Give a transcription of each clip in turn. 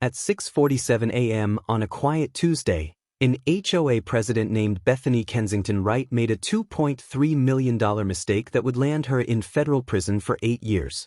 At 6:47 a.m. on a quiet Tuesday, an HOA president named Bethany Kensington Wright made a $2.3 million mistake that would land her in federal prison for 8 years.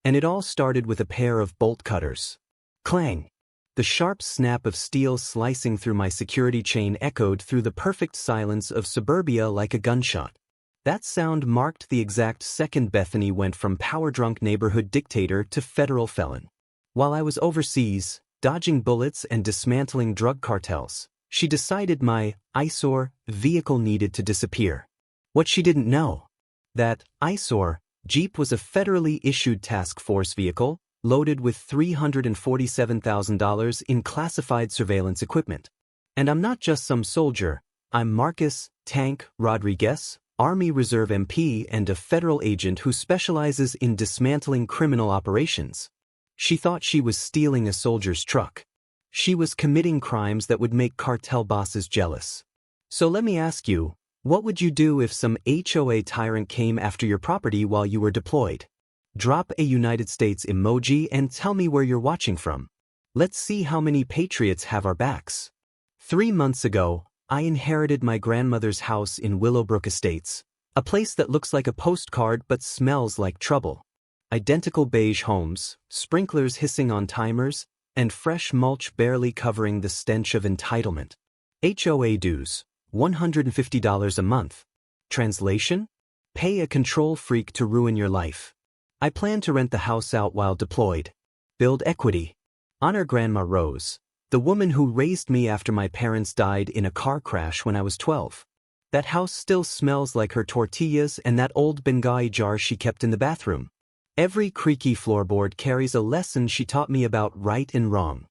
And it all started with a pair of bolt cutters. Clang! The sharp snap of steel slicing through my security chain echoed through the perfect silence of suburbia like a gunshot. That sound marked the exact second Bethany went from power-drunk neighborhood dictator to federal felon. While I was overseas, dodging bullets and dismantling drug cartels, she decided my eyesore vehicle needed to disappear. What she didn't know: that eyesore Jeep was a federally issued task force vehicle, loaded with $347,000 in classified surveillance equipment. And I'm not just some soldier, I'm Marcus Tank Rodriguez, Army Reserve MP and a federal agent who specializes in dismantling criminal operations. She thought she was stealing a soldier's truck. She was committing crimes that would make cartel bosses jealous. So let me ask you, what would you do if some HOA tyrant came after your property while you were deployed? Drop a United States emoji and tell me where you're watching from. Let's see how many patriots have our backs. 3 months ago, I inherited my grandmother's house in Willowbrook Estates, a place that looks like a postcard but smells like trouble. Identical beige homes, sprinklers hissing on timers, and fresh mulch barely covering the stench of entitlement. HOA dues, $150 a month. Translation? Pay a control freak to ruin your life. I plan to rent the house out while deployed. Build equity. Honor Grandma Rose, the woman who raised me after my parents died in a car crash when I was 12. That house still smells like her tortillas and that old Bengali jar she kept in the bathroom. Every creaky floorboard carries a lesson she taught me about right and wrong.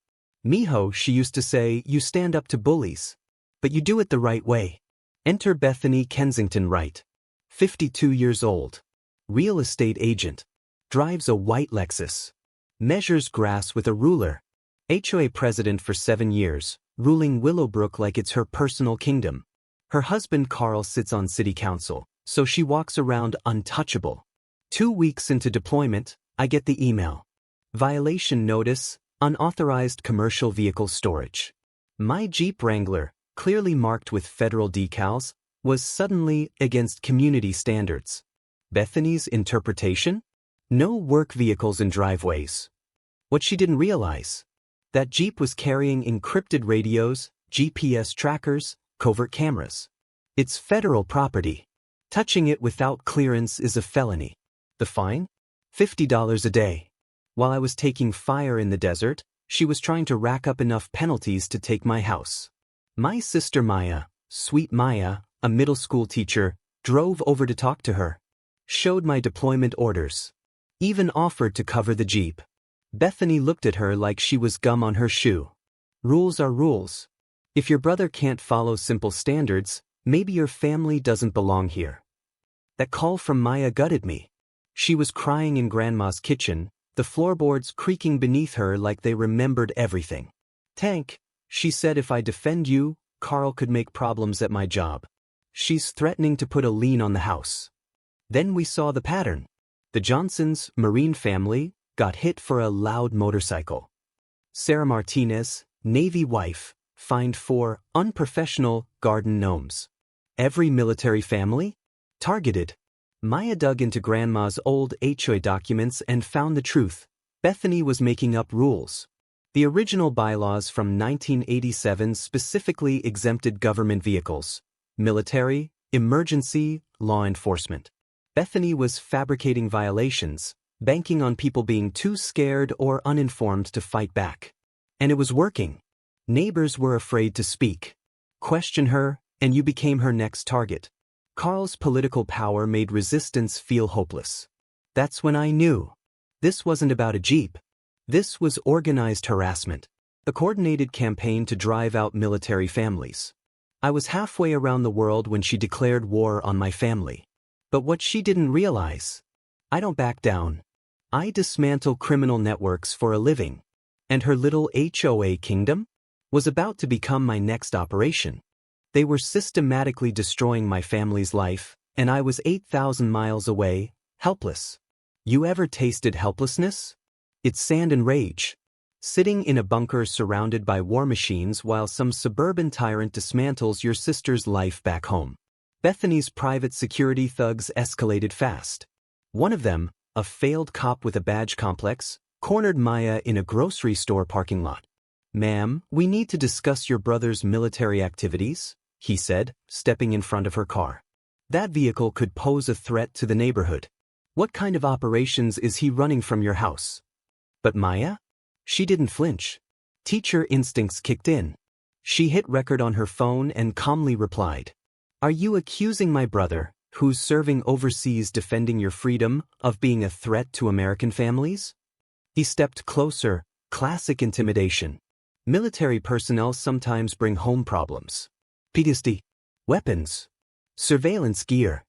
Mijo, she used to say, you stand up to bullies, but you do it the right way. Enter Bethany Kensington Wright. 52 years old. Real estate agent. Drives a white Lexus. Measures grass with a ruler. HOA president for 7 years, ruling Willowbrook like it's her personal kingdom. Her husband Carl sits on city council, so she walks around untouchable. 2 weeks into deployment, I get the email. Violation notice, unauthorized commercial vehicle storage. My Jeep Wrangler, clearly marked with federal decals, was suddenly against community standards. Bethany's interpretation? No work vehicles in driveways. What she didn't realize: that Jeep was carrying encrypted radios, GPS trackers, covert cameras. It's federal property. Touching it without clearance is a felony. The fine? $50 a day. While I was taking fire in the desert, she was trying to rack up enough penalties to take my house. My sister Maya, sweet Maya, a middle school teacher, drove over to talk to her. Showed my deployment orders. Even offered to cover the Jeep. Bethany looked at her like she was gum on her shoe. Rules are rules. If your brother can't follow simple standards, maybe your family doesn't belong here. That call from Maya gutted me. She was crying in Grandma's kitchen, the floorboards creaking beneath her like they remembered everything. Tank, she said, if I defend you, Carl could make problems at my job. She's threatening to put a lien on the house. Then we saw the pattern. The Johnsons, Marine family, got hit for a loud motorcycle. Sarah Martinez, Navy wife, fined for unprofessional garden gnomes. Every military family? Targeted. Maya dug into Grandma's old HOA documents and found the truth. Bethany was making up rules. The original bylaws from 1987 specifically exempted government vehicles, military, emergency, law enforcement. Bethany was fabricating violations, banking on people being too scared or uninformed to fight back. And it was working. Neighbors were afraid to speak. Question her, and you became her next target. Carl's political power made resistance feel hopeless. That's when I knew. This wasn't about a Jeep. This was organized harassment. A coordinated campaign to drive out military families. I was halfway around the world when she declared war on my family. But what she didn't realize: I don't back down. I dismantle criminal networks for a living. And her little HOA kingdom was about to become my next operation. They were systematically destroying my family's life, and I was 8,000 miles away, helpless. You ever tasted helplessness? It's sand and rage. sitting in a bunker surrounded by war machines while some suburban tyrant dismantles your sister's life back home. Bethany's private security thugs escalated fast. One of them, a failed cop with a badge complex, cornered Maya in a grocery store parking lot. "Ma'am, we need to discuss your brother's military activities," he said, stepping in front of her car. "That vehicle could pose a threat to the neighborhood. What kind of operations is he running from your house?" But Maya? She didn't flinch. Teacher instincts kicked in. She hit record on her phone and calmly replied, "Are you accusing my brother, who's serving overseas defending your freedom, of being a threat to American families?" He stepped closer, classic intimidation. Military personnel sometimes bring home problems. PTSD. Weapons. Surveillance gear.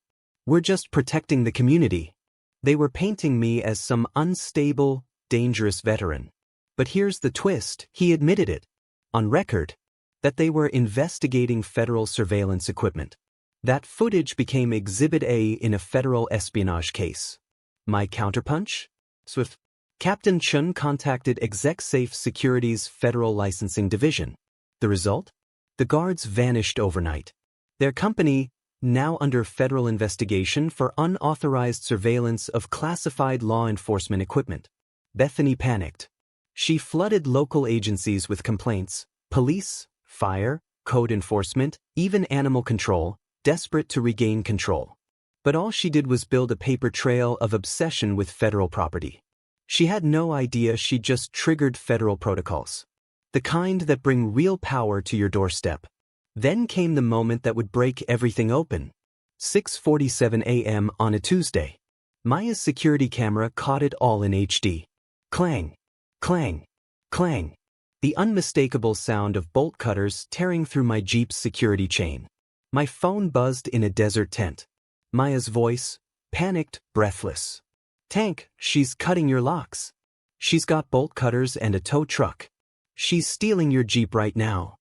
"We're just protecting the community." They were painting me as some unstable, dangerous veteran. But here's the twist, he admitted it, on record, that they were investigating federal surveillance equipment. That footage became Exhibit A in a federal espionage case. My counterpunch? Swift. Captain Chun contacted ExecSafe Security's Federal Licensing Division. The result? The guards vanished overnight. Their company, now under federal investigation for unauthorized surveillance of classified law enforcement equipment. Bethany panicked. She flooded local agencies with complaints, police, fire, code enforcement, even animal control, desperate to regain control. But all she did was build a paper trail of obsession with federal property. She had no idea she just triggered federal protocols. The kind that bring real power to your doorstep. Then came the moment that would break everything open. 6:47 a.m. on a Tuesday. Maya's security camera caught it all in HD. Clang, clang, clang. The unmistakable sound of bolt cutters tearing through my Jeep's security chain. My phone buzzed in a desert tent. Maya's voice, panicked, breathless. "Tank, she's cutting your locks. She's got bolt cutters and a tow truck. She's stealing your Jeep right now."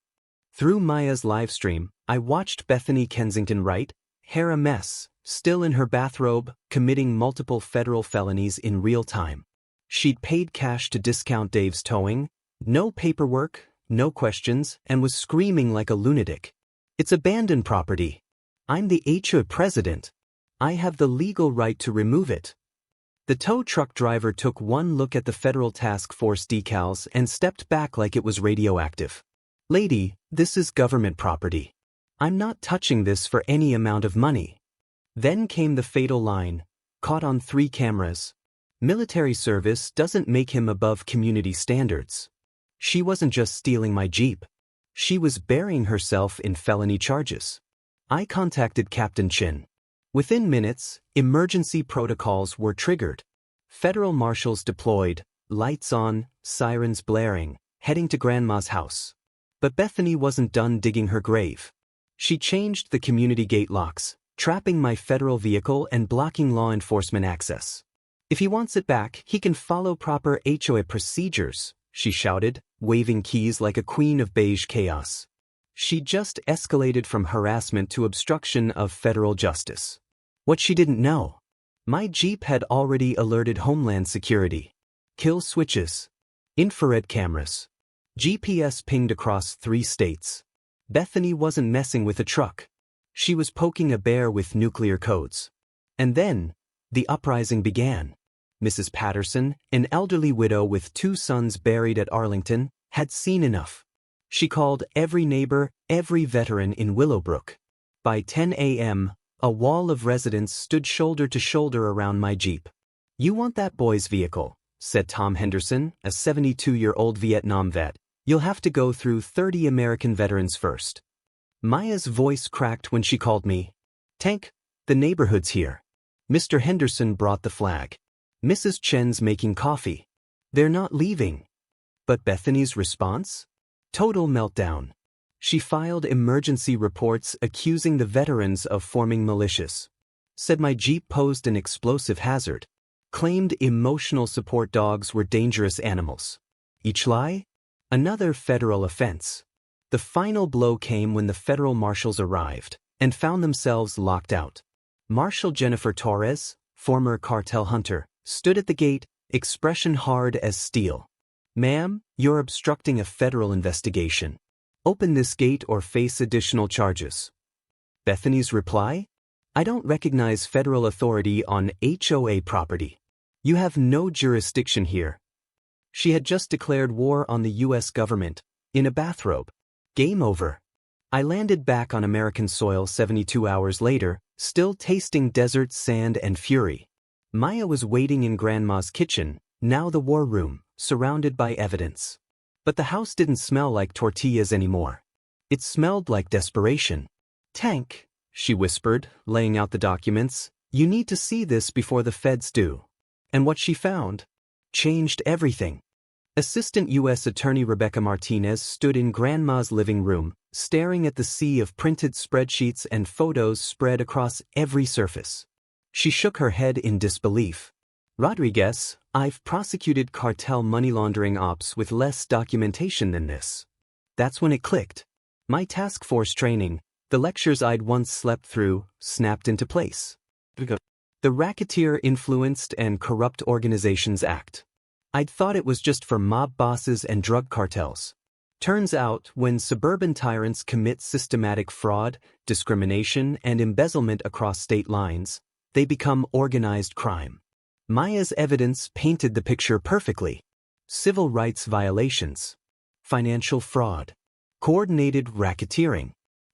Through Maya's livestream, I watched Bethany Kensington Wright, hair a mess, still in her bathrobe, committing multiple federal felonies in real time. She'd paid cash to discount Dave's towing, no paperwork, no questions, and was screaming like a lunatic. "It's abandoned property. I'm the HOA president. I have the legal right to remove it." The tow truck driver took one look at the federal task force decals and stepped back like it was radioactive. "Lady, this is government property. I'm not touching this for any amount of money." Then came the fatal line, caught on 3 cameras. Military service doesn't make him above community standards. She wasn't just stealing my Jeep. She was burying herself in felony charges. I contacted Captain Chin. Within minutes, emergency protocols were triggered. Federal marshals deployed, lights on, sirens blaring, heading to Grandma's house. But Bethany wasn't done digging her grave. She changed the community gate locks, trapping my federal vehicle and blocking law enforcement access. "If he wants it back, he can follow proper HOA procedures," she shouted, waving keys like a queen of beige chaos. She just escalated from harassment to obstruction of federal justice. What she didn't know. My Jeep had already alerted Homeland Security. Kill switches. Infrared cameras. GPS pinged across 3 states. Bethany wasn't messing with a truck. She was poking a bear with nuclear codes. And then, the uprising began. Mrs. Patterson, an elderly widow with 2 sons buried at Arlington, had seen enough. She called every neighbor, every veteran in Willowbrook. By 10 a.m., a wall of residents stood shoulder to shoulder around my Jeep. "You want that boy's vehicle," said Tom Henderson, a 72-year-old Vietnam vet. "You'll have to go through 30 American veterans first." Maya's voice cracked when she called me. "Tank, the neighborhood's here." Mr. Henderson brought the flag. "Mrs. Chen's making coffee. They're not leaving." But Bethany's response? Total meltdown. She filed emergency reports accusing the veterans of forming militias. Said my Jeep posed an explosive hazard. Claimed emotional support dogs were dangerous animals. Each lie? Another federal offense. The final blow came when the federal marshals arrived and found themselves locked out. Marshal Jennifer Torres, former cartel hunter, stood at the gate, expression hard as steel. "Ma'am, you're obstructing a federal investigation. Open this gate or face additional charges." Bethany's reply? "I don't recognize federal authority on HOA property. You have no jurisdiction here." She had just declared war on the U.S. government, in a bathrobe. Game over. I landed back on American soil 72 hours later, still tasting desert sand and fury. Maya was waiting in Grandma's kitchen, now the war room, surrounded by evidence. But the house didn't smell like tortillas anymore. It smelled like desperation. "Tank," she whispered, laying out the documents, "you need to see this before the feds do." And what she found changed everything. Assistant U.S. Attorney Rebecca Martinez stood in Grandma's living room, staring at the sea of printed spreadsheets and photos spread across every surface. She shook her head in disbelief. "Rodriguez, I've prosecuted cartel money laundering ops with less documentation than this." That's when it clicked. My task force training, the lectures I'd once slept through, snapped into place. The Racketeer Influenced and Corrupt Organizations Act. I'd thought it was just for mob bosses and drug cartels. Turns out, when suburban tyrants commit systematic fraud, discrimination, and embezzlement across state lines, they become organized crime. Maya's evidence painted the picture perfectly. Civil rights violations, financial fraud, coordinated racketeering,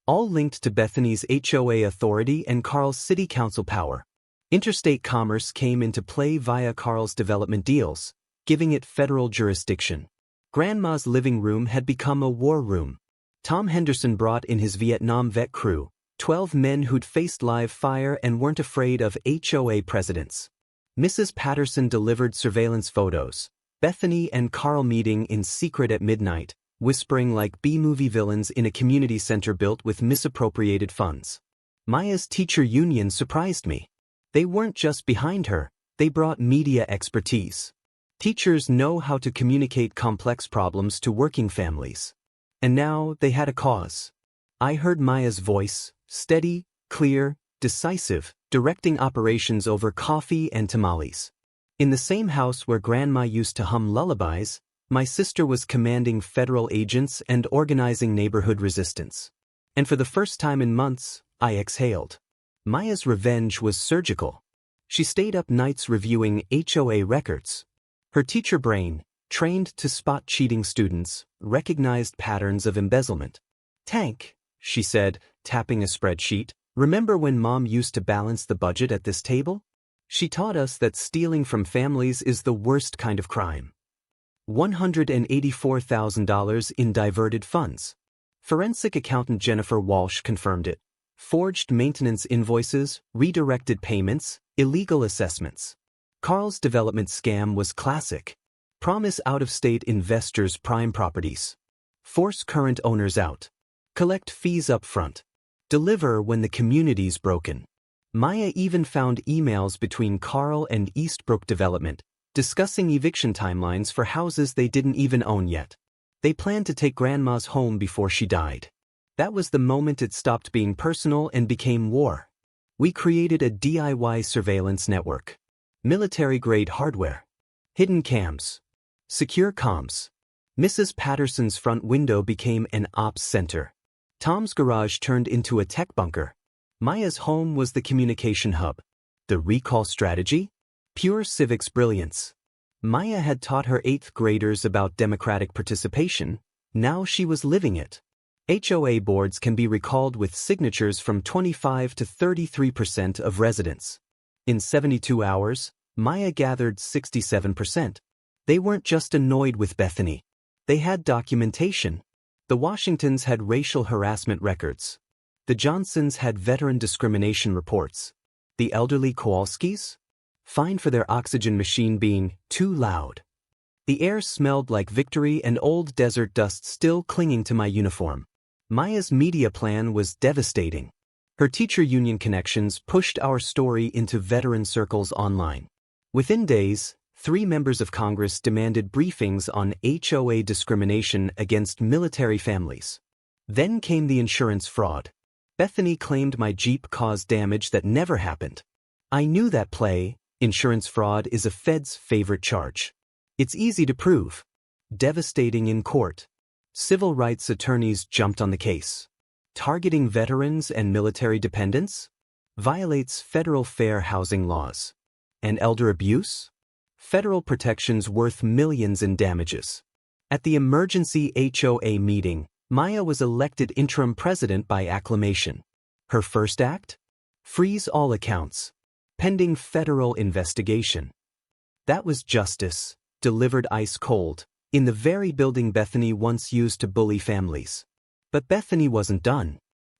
all linked to Bethany's HOA authority and Carl's city council power. Interstate commerce came into play via Carl's development deals, giving it federal jurisdiction. Grandma's living room had become a war room. Tom Henderson brought in his Vietnam vet crew, 12 men who'd faced live fire and weren't afraid of HOA presidents. Mrs. Patterson delivered surveillance photos, Bethany and Carl meeting in secret at midnight, whispering like B-movie villains in a community center built with misappropriated funds. Maya's teacher union surprised me. They weren't just behind her, they brought media expertise. Teachers know how to communicate complex problems to working families. And now they had a cause. I heard Maya's voice, steady, clear, decisive, directing operations over coffee and tamales. In the same house where Grandma used to hum lullabies, my sister was commanding federal agents and organizing neighborhood resistance. And for the first time in months, I exhaled. Maya's revenge was surgical. She stayed up nights reviewing HOA records. Her teacher brain, trained to spot cheating students, recognized patterns of embezzlement. "Tank," she said, tapping a spreadsheet, "remember when Mom used to balance the budget at this table? She taught us that stealing from families is the worst kind of crime." $184,000 in diverted funds. Forensic accountant Jennifer Walsh confirmed it. Forged maintenance invoices, redirected payments, illegal assessments. Carl's development scam was classic. Promise out-of-state investors prime properties. Force current owners out. Collect fees up front. Deliver when the community's broken. Maya even found emails between Carl and Eastbrook Development, discussing eviction timelines for houses they didn't even own yet. They planned to take Grandma's home before she died. That was the moment it stopped being personal and became war. We created a DIY surveillance network. Military-grade hardware. Hidden cams. Secure comms. Mrs. Patterson's front window became an ops center. Tom's garage turned into a tech bunker. Maya's home was the communication hub. The recall strategy? Pure civics brilliance. Maya had taught her 8th graders about democratic participation. Now she was living it. HOA boards can be recalled with signatures from 25 to 33% of residents. In 72 hours, Maya gathered 67%. They weren't just annoyed with Bethany. They had documentation. The Washingtons had racial harassment records. The Johnsons had veteran discrimination reports. The elderly Kowalskis? Fined for their oxygen machine being too loud. The air smelled like victory and old desert dust still clinging to my uniform. Maya's media plan was devastating. Her teacher union connections pushed our story into veteran circles online. Within days, 3 members of Congress demanded briefings on HOA discrimination against military families. Then came the insurance fraud. Bethany claimed my Jeep caused damage that never happened. I knew that play. Insurance fraud is a Fed's favorite charge. It's easy to prove. Devastating in court. Civil rights attorneys jumped on the case. Targeting veterans and military dependents? Violates federal fair housing laws. And elder abuse? Federal protections worth millions in damages. At the emergency HOA meeting, Maya was elected interim president by acclamation. Her first act? Freeze all accounts. Pending federal investigation. That was justice, delivered ice cold, in the very building Bethany once used to bully families. But Bethany wasn't done.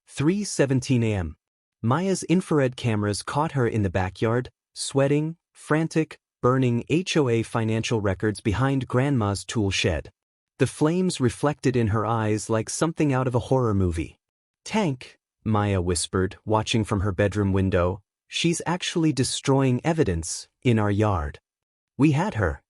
3:17 a.m. Maya's infrared cameras caught her in the backyard, sweating, frantic, burning HOA financial records behind Grandma's tool shed. The flames reflected in her eyes like something out of a horror movie. "Tank," Maya whispered, watching from her bedroom window, "she's actually destroying evidence in our yard." We had her.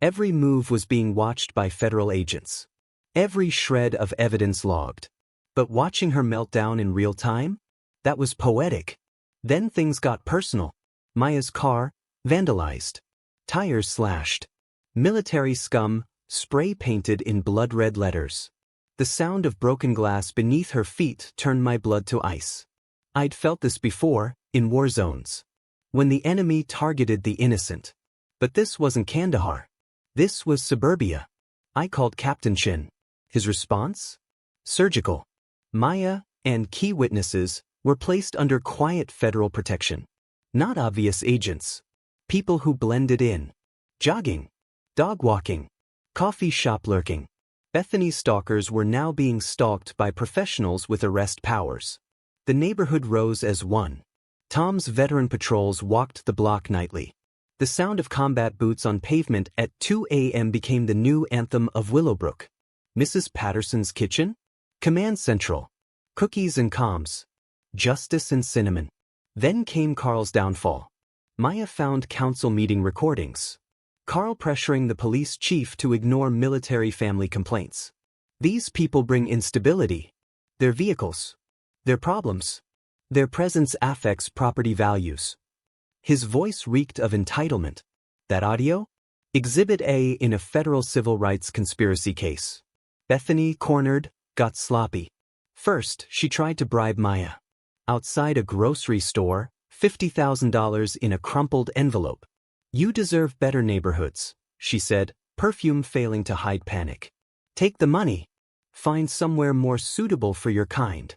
Every move was being watched by federal agents. Every shred of evidence logged. But watching her melt down in real time? That was poetic. Then things got personal. Maya's car, vandalized. Tires slashed. Military scum, spray painted in blood-red letters. The sound of broken glass beneath her feet turned my blood to ice. I'd felt this before, in war zones. When the enemy targeted the innocent. But this wasn't Kandahar. This was suburbia. I called Captain Shin. His response? Surgical. Maya, and key witnesses, were placed under quiet federal protection. Not obvious agents. People who blended in. Jogging. Dog walking. Coffee shop lurking. Bethany's stalkers were now being stalked by professionals with arrest powers. The neighborhood rose as one. Tom's veteran patrols walked the block nightly. The sound of combat boots on pavement at 2 a.m. became the new anthem of Willowbrook. Mrs. Patterson's kitchen? Command Central. Cookies and comms. Justice and cinnamon. Then came Carl's downfall. Maya found council meeting recordings. Carl pressuring the police chief to ignore military family complaints. These people bring instability. Their vehicles. Their problems. Their presence affects property values. His voice reeked of entitlement. That audio? Exhibit A in a federal civil rights conspiracy case. Bethany, cornered, got sloppy. First, she tried to bribe Maya. Outside a grocery store, $50,000 in a crumpled envelope. "You deserve better neighborhoods," she said, perfume failing to hide panic. "Take the money. Find somewhere more suitable for your kind."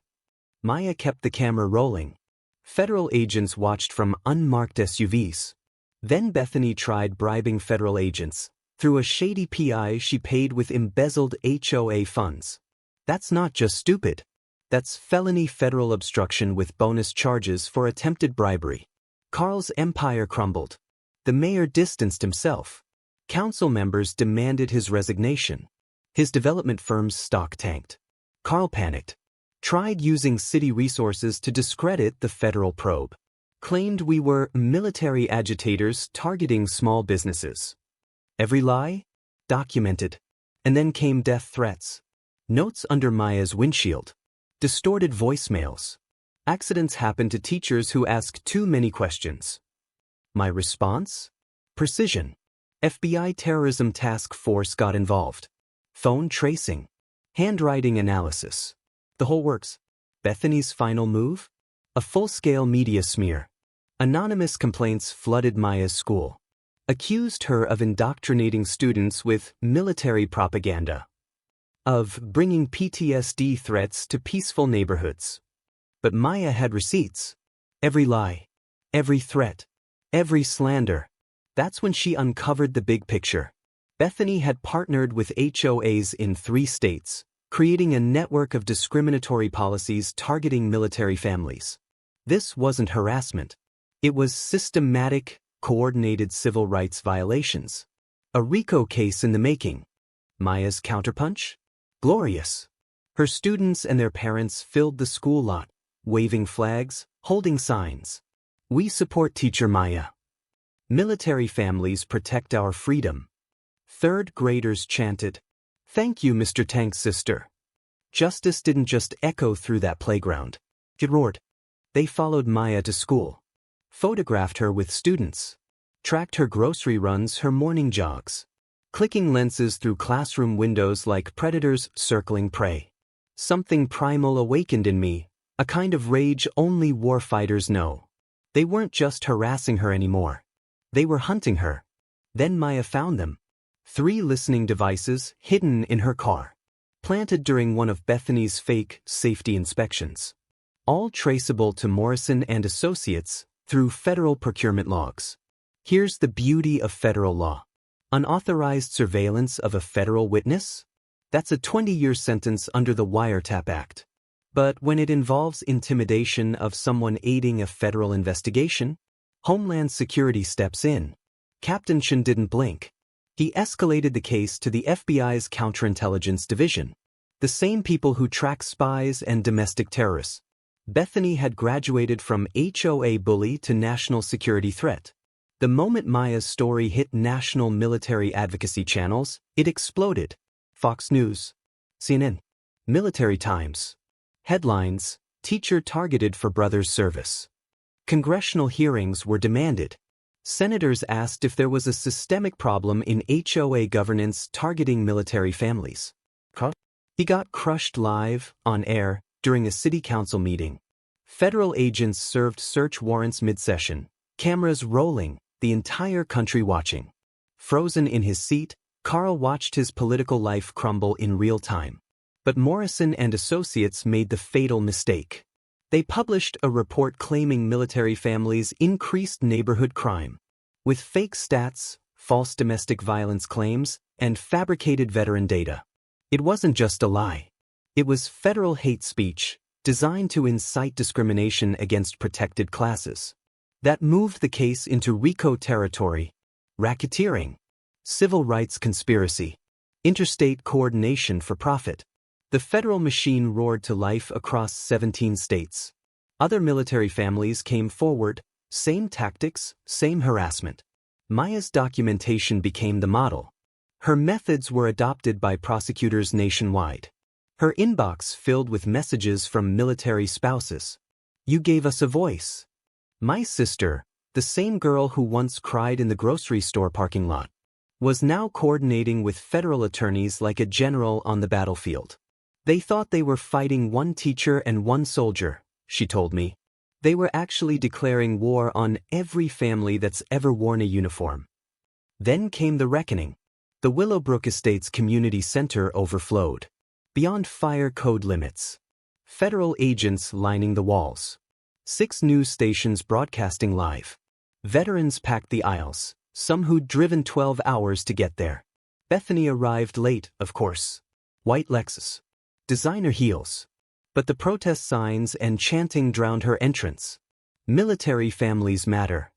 Maya kept the camera rolling. Federal agents watched from unmarked SUVs. Then Bethany tried bribing federal agents. Through a shady PI she paid with embezzled HOA funds. That's not just stupid. That's felony federal obstruction with bonus charges for attempted bribery. Carl's empire crumbled. The mayor distanced himself. Council members demanded his resignation. His development firm's stock tanked. Carl panicked. Tried using city resources to discredit the federal probe. Claimed we were military agitators targeting small businesses. Every lie? Documented. And then came death threats. Notes under Maya's windshield. Distorted voicemails. Accidents happen to teachers who ask too many questions. My response? Precision. FBI Terrorism Task Force got involved. Phone tracing. Handwriting analysis. The whole works. Bethany's final move? A full-scale media smear. Anonymous complaints flooded Maya's school. Accused her of indoctrinating students with military propaganda. Of bringing PTSD threats to peaceful neighborhoods. But Maya had receipts. Every lie. Every threat. Every slander. That's when she uncovered the big picture. Bethany had partnered with HOAs in 3 states, creating a network of discriminatory policies targeting military families. This wasn't harassment. It was systematic, coordinated civil rights violations. A RICO case in the making. Maya's counterpunch? Glorious. Her students and their parents filled the school lot, waving flags, holding signs. "We support Teacher Maya. Military families protect our freedom." 3rd graders chanted, "Thank you, Mr. Tank's sister." Justice didn't just echo through that playground. It roared. They followed Maya to school. Photographed her with students. Tracked her grocery runs, her morning jogs. clicking lenses through classroom windows like predators circling prey. Something primal awakened in me, a kind of rage only warfighters know. They weren't just harassing her anymore. They were hunting her. Then Maya found them. 3 listening devices hidden in her car, planted during one of Bethany's fake safety inspections. All traceable to Morrison and Associates through federal procurement logs. Here's the beauty of federal law. Unauthorized surveillance of a federal witness? That's a 20-year sentence under the Wiretap Act. But when it involves intimidation of someone aiding a federal investigation, Homeland Security steps in. Captain Shin didn't blink. He escalated the case to the FBI's Counterintelligence Division, the same people who track spies and domestic terrorists. Bethany had graduated from HOA bully to national security threat. The moment Maya's story hit national military advocacy channels, it exploded. Fox News, CNN, Military Times. Headlines: Teacher targeted for brother's service. Congressional hearings were demanded. Senators asked if there was a systemic problem in HOA governance targeting military families. He got crushed live, on air, during a city council meeting. Federal agents served search warrants mid-session, cameras rolling, the entire country watching. Frozen in his seat, Carl watched his political life crumble in real time. But Morrison and Associates made the fatal mistake. They published a report claiming military families increased neighborhood crime. With fake stats, false domestic violence claims, and fabricated veteran data. It wasn't just a lie. It was federal hate speech, designed to incite discrimination against protected classes. That moved the case into RICO territory. Racketeering. Civil rights conspiracy. Interstate coordination for profit. The federal machine roared to life across 17 states. Other military families came forward, same tactics, same harassment. Maya's documentation became the model. Her methods were adopted by prosecutors nationwide. Her inbox filled with messages from military spouses. You gave us a voice. My sister, the same girl who once cried in the grocery store parking lot, was now coordinating with federal attorneys like a general on the battlefield. They thought they were fighting one teacher and one soldier, she told me. They were actually declaring war on every family that's ever worn a uniform. Then came the reckoning. The Willowbrook Estates Community Center overflowed. Beyond fire code limits. Federal agents lining the walls. 6 news stations broadcasting live. Veterans packed the aisles, some who'd driven 12 hours to get there. Bethany arrived late, of course. White Lexus. Designer heels. But the protest signs and chanting drowned her entrance. Military families matter.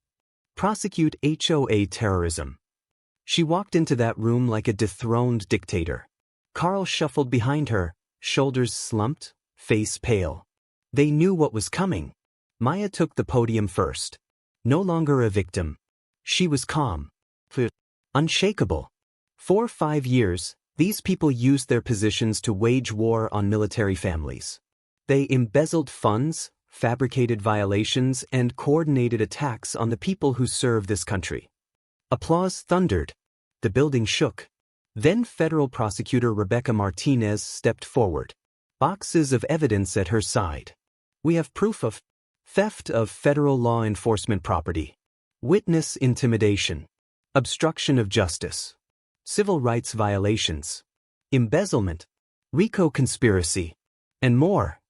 Prosecute HOA terrorism. She walked into that room like a dethroned dictator. Carl shuffled behind her, shoulders slumped, face pale. They knew what was coming. Maya took the podium first. No longer a victim. She was calm. Unshakable. For 5 years, these people used their positions to wage war on military families. They embezzled funds, fabricated violations, and coordinated attacks on the people who serve this country. Applause thundered. The building shook. Then federal prosecutor Rebecca Martinez stepped forward. Boxes of evidence at her side. We have proof of theft of federal law enforcement property, witness intimidation, obstruction of justice, civil rights violations, embezzlement, RICO conspiracy, and more.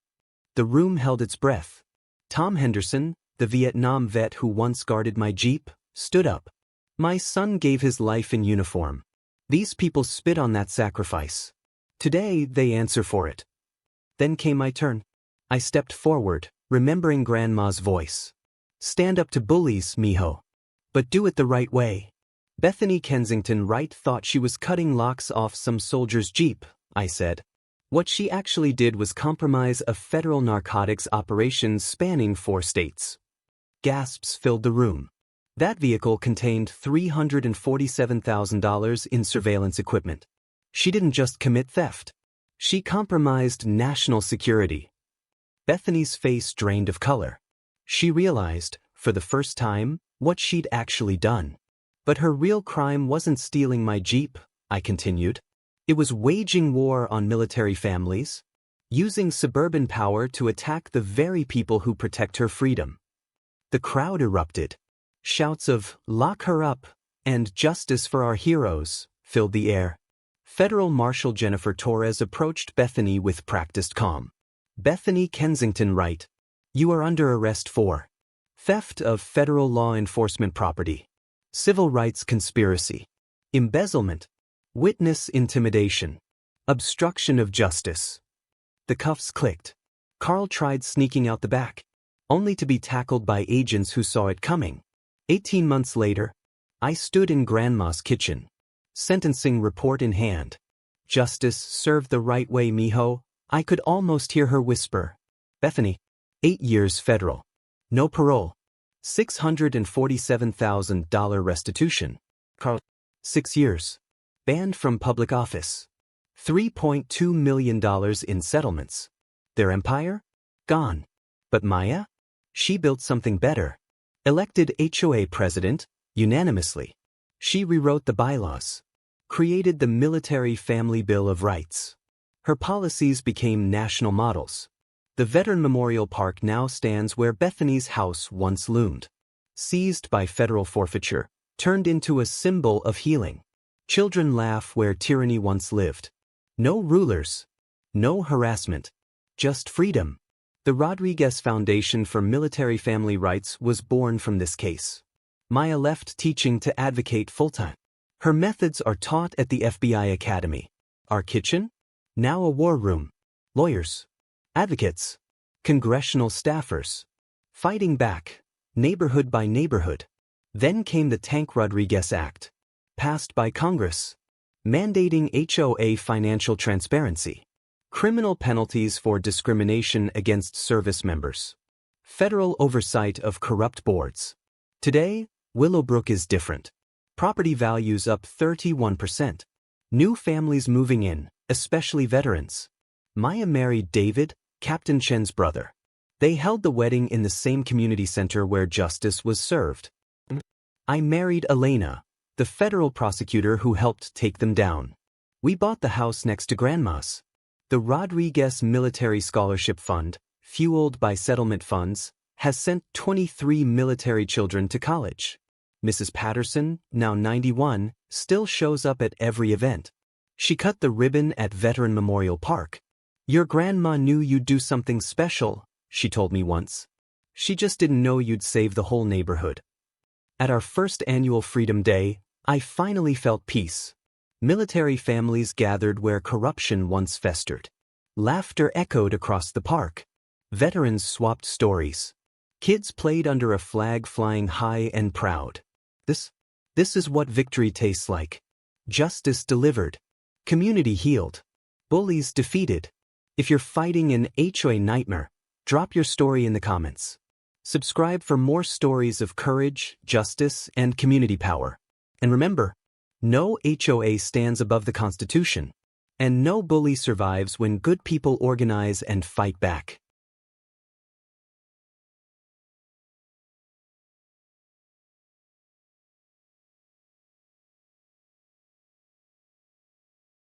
The room held its breath. Tom Henderson, the Vietnam vet who once guarded my Jeep, stood up. My son gave his life in uniform. These people spit on that sacrifice. Today, they answer for it. Then came my turn. I stepped forward, remembering Grandma's voice. Stand up to bullies, mijo. But do it the right way. Bethany Kensington Wright thought she was cutting locks off some soldier's Jeep, I said. What she actually did was compromise a federal narcotics operation spanning 4 states. Gasps filled the room. That vehicle contained $347,000 in surveillance equipment. She didn't just commit theft. She compromised national security. Bethany's face drained of color. She realized, for the first time, what she'd actually done. But her real crime wasn't stealing my Jeep, I continued. It was waging war on military families, using suburban power to attack the very people who protect her freedom. The crowd erupted. Shouts of, "Lock her up," and "Justice for our heroes," filled the air. Federal Marshal Jennifer Torres approached Bethany with practiced calm. "Bethany Kensington Wright, you are under arrest for theft of federal law enforcement property, civil rights conspiracy, embezzlement, witness intimidation, obstruction of justice." The cuffs clicked. Carl tried sneaking out the back, only to be tackled by agents who saw it coming. 18 months later, I stood in Grandma's kitchen, sentencing report in hand. "Justice served the right way, mijo." I could almost hear her whisper. "Bethany, 8 years federal. No parole. $647,000 restitution." Carl, 6 years. Banned from public office. $3.2 million in settlements. Their empire? Gone. But Maya? She built something better. Elected HOA president, unanimously. She rewrote the bylaws. Created the Military Family Bill of Rights. Her policies became national models. The Veteran Memorial Park now stands where Bethany's house once loomed. Seized by federal forfeiture, turned into a symbol of healing. Children laugh where tyranny once lived. No rulers. No harassment. Just freedom. The Rodriguez Foundation for Military Family Rights was born from this case. Maya left teaching to advocate full-time. Her methods are taught at the FBI Academy. Our kitchen? Now a war room. Lawyers. Advocates. Congressional staffers. Fighting back. Neighborhood by neighborhood. Then came the Tank Rodriguez Act. Passed by Congress. Mandating HOA financial transparency. Criminal penalties for discrimination against service members. Federal oversight of corrupt boards. Today, Willowbrook is different. Property values up 31%. New families moving in, especially veterans. Maya married David, Captain Chen's brother. They held the wedding in the same community center where justice was served. I married Elena, the federal prosecutor who helped take them down. We bought the house next to Grandma's. The Rodriguez Military Scholarship Fund, fueled by settlement funds, has sent 23 military children to college. Mrs. Patterson, now 91, still shows up at every event. She cut the ribbon at Veteran Memorial Park. "Your grandma knew you'd do something special," she told me once. "She just didn't know you'd save the whole neighborhood." At our first annual Freedom Day, I finally felt peace. Military families gathered where corruption once festered. Laughter echoed across the park. Veterans swapped stories. Kids played under a flag flying high and proud. This is what victory tastes like. Justice delivered. Community healed. Bullies defeated. If you're fighting an HOA nightmare, drop your story in the comments. Subscribe for more stories of courage, justice, and community power. And remember, no HOA stands above the Constitution, and no bully survives when good people organize and fight back.